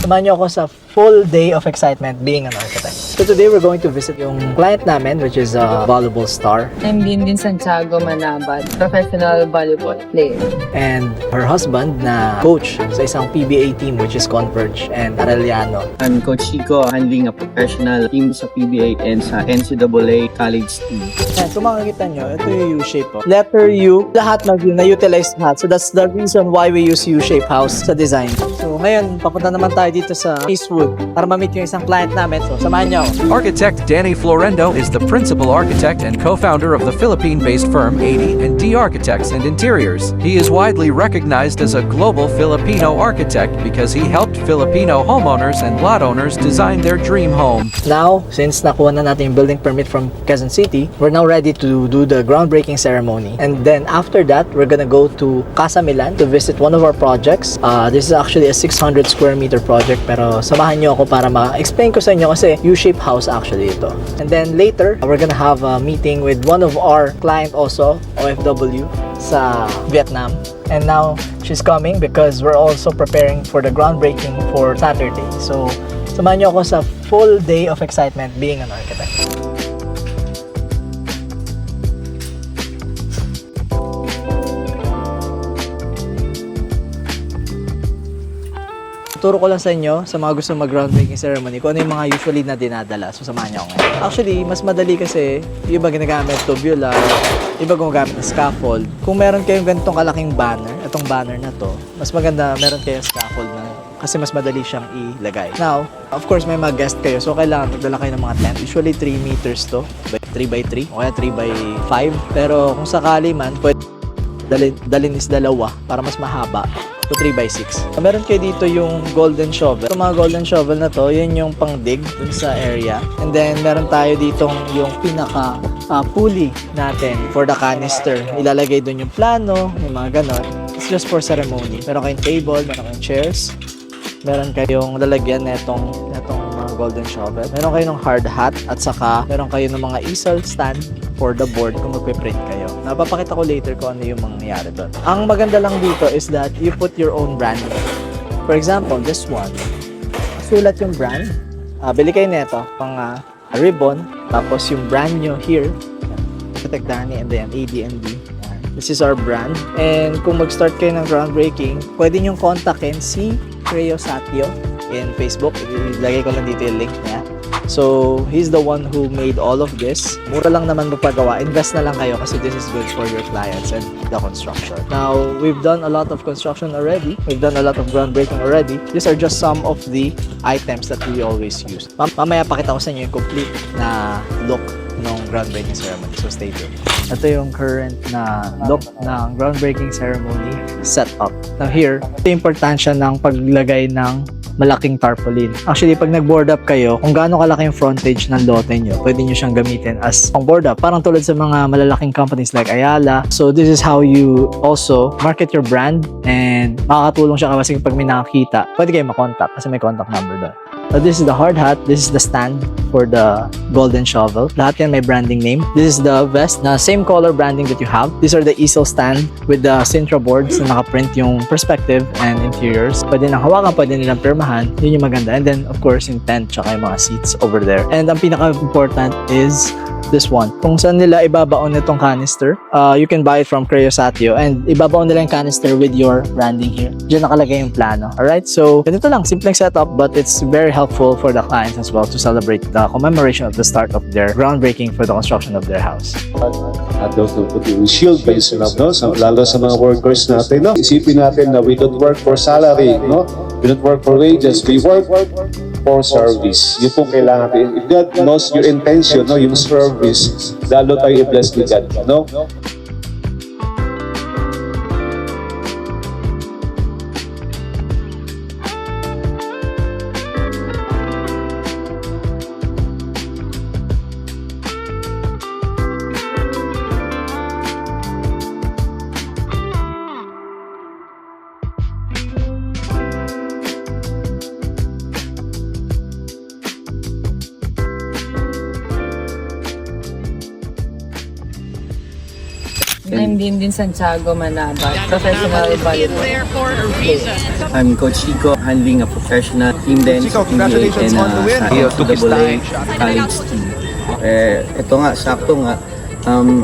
Samahan niyo ako sa full day of excitement being an architect. So today we're going to visit yung client namin, which is a volleyball star. I'm Din Santiago Manabat, professional volleyball player. And her husband na coach sa isang PBA team, which is Converge and Arellano. I'm Coach Chico, handling a professional team sa PBA and sa NCAA college team. Yan, so makikita nyo, ito yung U-shape. Oh. Letter U, lahat na-utilize lahat. So that's the reason why we use U-shape house sa design. So ngayon, papunta naman tayo dito sa Eastwood para ma-meet yung isang client namin. So samahan nyo ako. Architect Danny Florendo is the principal architect and co-founder of the Philippine-based firm 80 and D Architects and Interiors. He is widely recognized as a global Filipino architect because he helped Filipino homeowners and lot owners design their dream home. Now, since nakuha na natin yung building permit from Quezon City, we're now ready to do the groundbreaking ceremony. And then after that, we're gonna go to Casa Milan to visit one of our projects. This is actually a 600 square meter project, pero samahan nyo ako para ma-explain ko sa inyo kasi U-shape house actually ito. And then later, we're gonna have a meeting with one of our client also, OFW, sa Vietnam. And now, she's coming because we're also preparing for the groundbreaking for Saturday. So, samahan nyo ako sa full day of excitement being an architect. Turo ko lang sa inyo, sa mga gusto mag-groundbreaking ceremony, kung ano yung mga usually na dinadala. So, samahan niyo ako ngayon. Actually, mas madali kasi, yung iba ginagamit tubular, iba gumagamit ng scaffold. Kung meron kayong ganitong kalaking banner, itong banner na to, mas maganda meron kayong scaffold na kasi mas madali siyang ilagay. Now, of course, may mga guest kayo, so kailangan magdala kayo ng mga tent. Usually, 3 meters to, 3 by 3, o kaya 3 by 5. Pero kung sakali man, pwede dalhin is dalawa para mas mahaba. So 3 by 6. Meron kayo dito yung golden shovel. Itong mga golden shovel na to, yun yung pang-dig dun sa area. And then meron tayo dito yung pinaka pulley natin for the canister. Ilalagay dun yung plano, yung mga ganon. It's just for ceremony. Meron kayong table, meron kayong chairs. Meron kayong lalagyan netong mga golden shovel. Meron kayong hard hat at saka meron kayo ng mga easel stand for the board kung magpe-print kayo. Napapakita ko later kung ano yung mangyayari doon. Ang maganda lang dito is that you put your own brand. For example, this one. Sulat yung brand. Bili kayo neto, pang ribbon. Tapos yung brand nyo here. Architect Danny and then AD&D. This is our brand. And kung mag-start kayo ng groundbreaking, pwede nyo kontakin si Creo Satio in Facebook. Ilagay ko lang dito yung link niya. So, he's the one who made all of this. Mura lang naman magpagawa. Invest na lang kayo kasi this is good for your clients and the construction. Now, we've done a lot of construction already. We've done a lot of groundbreaking already. These are just some of the items that we always use. Mamaya pakita ko sa inyo yung complete na look ng groundbreaking ceremony. So, stay tuned. Ito yung current na look ng groundbreaking ceremony setup. Now here, ito yung importansya ng paglagay ng malaking tarpaulin. Actually, pag nag-board up kayo, kung gaano kalaki yung frontage ng lote nyo, pwede nyo siyang gamitin as pang board up. Parang tulad sa mga malalaking companies like Ayala. So, this is how you also market your brand and makakatulong siya kasi pag may nakakita, pwede kayo makontak kasi may contact number doon. So, this is the hard hat. This is the stand for the golden shovel. Lahat yan may branding name. This is the vest na same color branding that you have. These are the easel stand with the Sintra boards na nakaprint yung perspective and interiors. Pwede nang hawakan, pwede nilang pirmahan. Yun yung maganda. And then, of course, yung tent tsaka yung mga seats over there. And ang pinaka-important is this one. Kung saan nila ibabaon itong canister, you can buy it from Creo Satio and ibabaon nila yung canister with your branding here. Diyan nakalagay yung plano. Alright? So, ganito lang. Simpleng setup but it's very helpful for the clients as well to celebrate the commemoration of the start of their groundbreaking for the construction of their house. At those who put yung shield by yourself, no? So, lalo sa mga workers natin, no? Isipin natin na we don't work for salary, no? We don't work for wages. We work for service. Yun po kailangan natin. If God knows your intention, no? Yung service, lalo tayo i-bless ni God, no? I'm Din Santiago Manabat, professional volleyball player. I'm Coach Chico, handling a professional team din sa PBA and sa NCAA college team. Ito nga, sakto nga,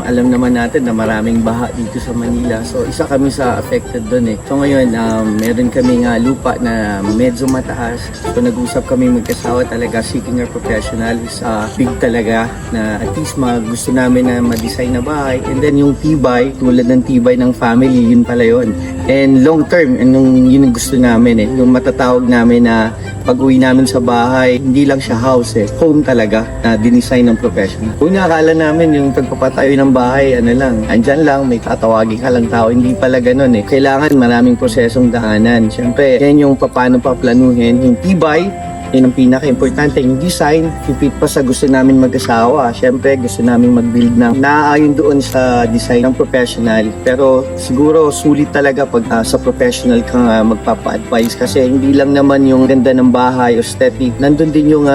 alam naman natin na maraming baha dito sa Manila. So, isa kami sa affected doon eh. So, ngayon, meron kami nga lupa na medyo mataas. So, nag-usap kami magkasawa talaga, seeking a professional is big talaga na at least gusto namin na ma-design na bahay. And then, yung tibay, tulad ng tibay ng family, yun pala yun. And long term, yun ang gusto namin eh. Yung matatawag namin na pag-uwi namin sa bahay, hindi lang siya house eh. Home talaga na dinesign ng professional. Kung nakakala namin yung pagpapatayo ng bahay, andyan lang, may tatawagin ka lang tao. Hindi pala ganun eh. Kailangan maraming prosesong daanan. Siyempre, yan yung paano paplanuhin. Yung tibay, yun ang pinaka-importante. Yung design, fit pa sa gusto namin mag-asawa. Siyempre, gusto namin mag-build ng naaayon doon sa design ng professional. Pero siguro, sulit talaga pag sa professional ka magpapa-advise. Kasi hindi lang naman yung ganda ng bahay o aesthetic. Nandun din yung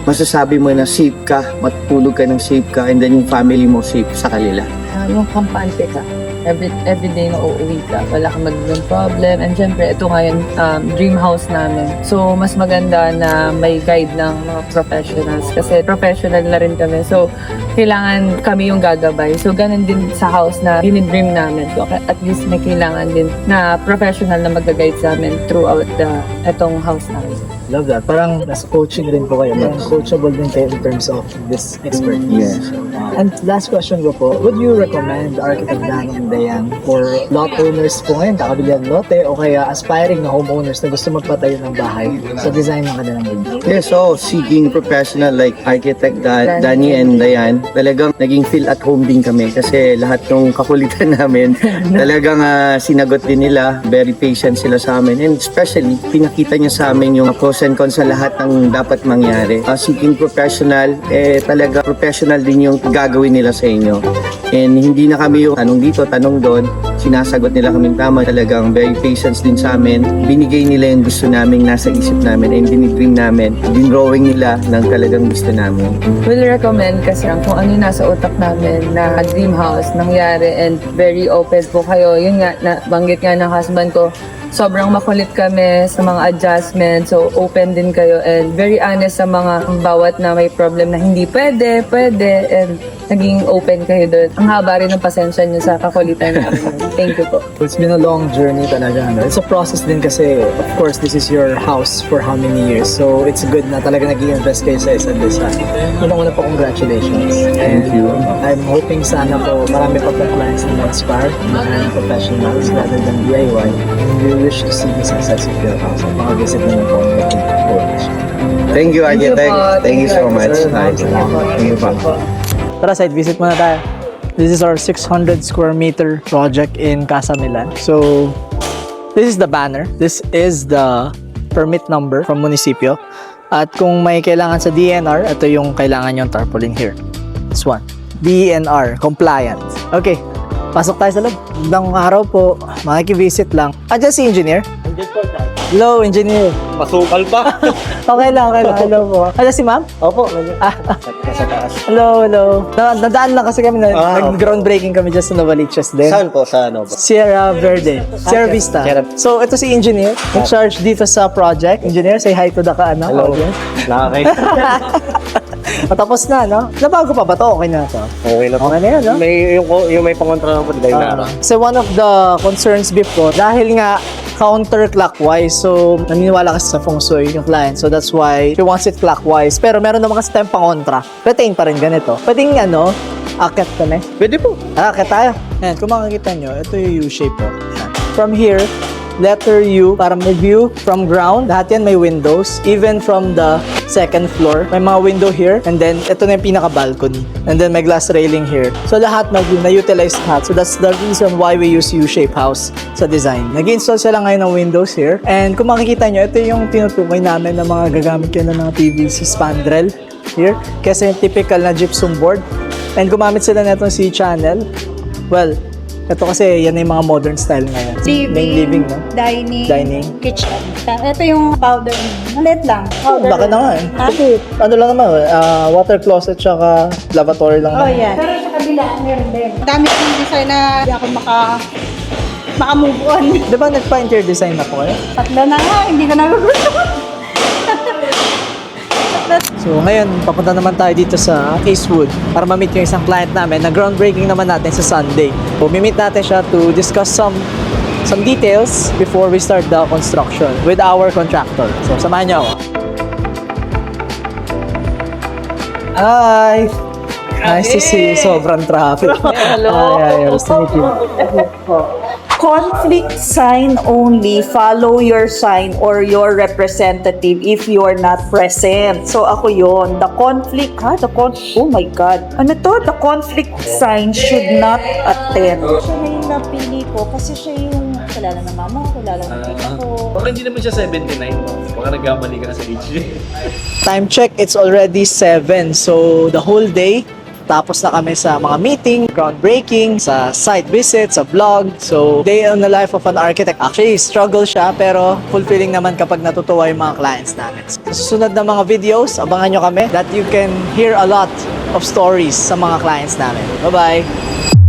masasabi mo na safe ka, matutulog ka ng safe ka, and then yung family mo safe sa kanila. Yung kampante ka. Every day na uuwi ka, wala kang magiging problem. And syempre, ito nga yung dream house namin. So, mas maganda na may guide ng mga professionals kasi professional na rin kami. So, kailangan kami yung gagabay. So, ganun din sa house na dinidream namin. So, at least may kailangan din na professional na mag-guide sa amin throughout itong house namin. Love that. Parang nasa coaching rin po kayo. Parang coachable din kayo in terms of this expertise. Yes. And last question ko po, would you recommend Architect Danny and Dayan for lot owners po ngayon, kakabilihan lote, o kaya aspiring na homeowners na gusto magpatayo ng bahay sa design ng kanilang building? Yes, so seeking professional like Architect Danny and Dayan, talagang naging feel at home din kami kasi lahat ng kakulitan namin talagang sinagot din nila, very patient sila sa amin, and especially pinakita niya sa amin yung pros and cons sa lahat ng dapat mangyari. Seeking professional, talaga professional din yung gagawin nila sa inyo. And hindi na kami yung tanong dito, tanong doon. Sinasagot nila kaming tama. Talagang very patient din sa amin. Binigay nila yung gusto namin nasa isip namin and dinidream namin. Dinrawing nila ng talagang gusto namin. We'll recommend kasi kung ano yung nasa utak namin na dream house nangyari and very open po kayo. Yun nga, banggit nga ng husband ko, sobrang makulit kami sa mga adjustments. So, open din kayo and very honest sa mga bawat na may problem na hindi pwede, and naging open kayo doon. Ang haba rin ng pasensya niyo sa kakulitan namin. Thank you po. It's been a long journey talaga. It's a process din kasi, of course, this is your house for how many years. So, it's good na talaga nag-i-invest kayo sa isa't isa. Unang-una po, congratulations. Thank you. I'm hoping sana po marami pa po clients na ma-inspire, mga professionals rather than DIY. And we wish to see the success of your house. At makavisit na po ang Thank you, Architect. Thank you so much. Thank you po. Tara, site visit muna tayo. This is our 600 square meter project in Casa Milan. So, this is the banner. This is the permit number from munisipyo. At kung may kailangan sa DNR, ito yung kailangan yung tarpaulin here. This one. DNR, compliant. Okay, pasok tayo sa loob. Magandang araw po. Makikivisit lang. Diyan si engineer? Hello, engineer. Masukal pa. Okay lang. Hello po. Diyan si ma'am? Opo. Sa taas. Hello. Nadaan lang kasi kami nag-groundbreaking kami dyan sa Novaliches din. Saan po? Sa ano ba? Sierra Verde. Sierra Vista. So, ito si engineer. In charge dito sa project. Engineer, say hi to the audience. Patapos na, no? Nabago pa ba to? Okay na to? Okay na po. Okay na yan, no? Yung may pangontra ng pagdating na. So, one of the concerns before, dahil nga counterclockwise, so naniniwala kasi sa feng shui yung client. So, that's why he wants it clockwise. Pero meron naman kasi tayong pangontra. Retain pa rin ganito. Pwedeng akit kami. Pwede po. Akit tayo. Ayan, kung makikita nyo, ito yung U-shape po. From here, letter U para may view from ground. Lahat yan may windows. Even from the second floor, may mga window here. And then, ito na yung pinaka-balcony. And then, may glass railing here. So, lahat na-utilize lahat. So, that's the reason why we use U-shape house sa design. Nag-install sila ngayon ng windows here. And kung makikita nyo, ito yung tinutukoy namin ng mga gagamit yun ng PVC spandrel here. Kasi yung typical na gypsum board. And gumamit sila na itong C-channel. Well, ito kasi yan yung mga modern style ngayon. Main living, no? Dining, kitchen. Ito yung powder. Malit lang. Powder. Baka na nga eh. Kasi ano lang naman, water closet tsaka lavatory lang. Oh, yan. Pero sa kabila, meron din. Dami kong design na hindi ako maka-move on. Di ba nagpa-interior design na po kayo? Tatlo na nga, hindi ko nagugustuhan. So ngayon, papunta naman tayo dito sa Eastwood para ma-meet yung isang client namin na groundbreaking naman natin sa Sunday. So mi-meet natin siya to discuss some details before we start the construction with our contractor. So samahan niyo ako. Hi! Nice to see you. Sobrang traffic. Hello. Hi, nice to meet you. Conflict sign only, follow your sign or your representative if you're not present. So ako yon, the conflict, oh my God. Ano to? The conflict sign should not attend. Siya na yung napili ko kasi siya yung kilala ng mama ko, kilala ng tita ko. Baka hindi naman siya 79. Baka nagkamali ka sa age. Time check, it's already 7. So the whole day, tapos na kami sa mga meeting, groundbreaking, sa site visit, sa vlog. So, day on the life of an architect. Actually, struggle siya, pero fulfilling naman kapag natutuwa yung mga clients namin. Sa susunod na mga videos, abangan nyo kami that you can hear a lot of stories sa mga clients namin. Bye-bye!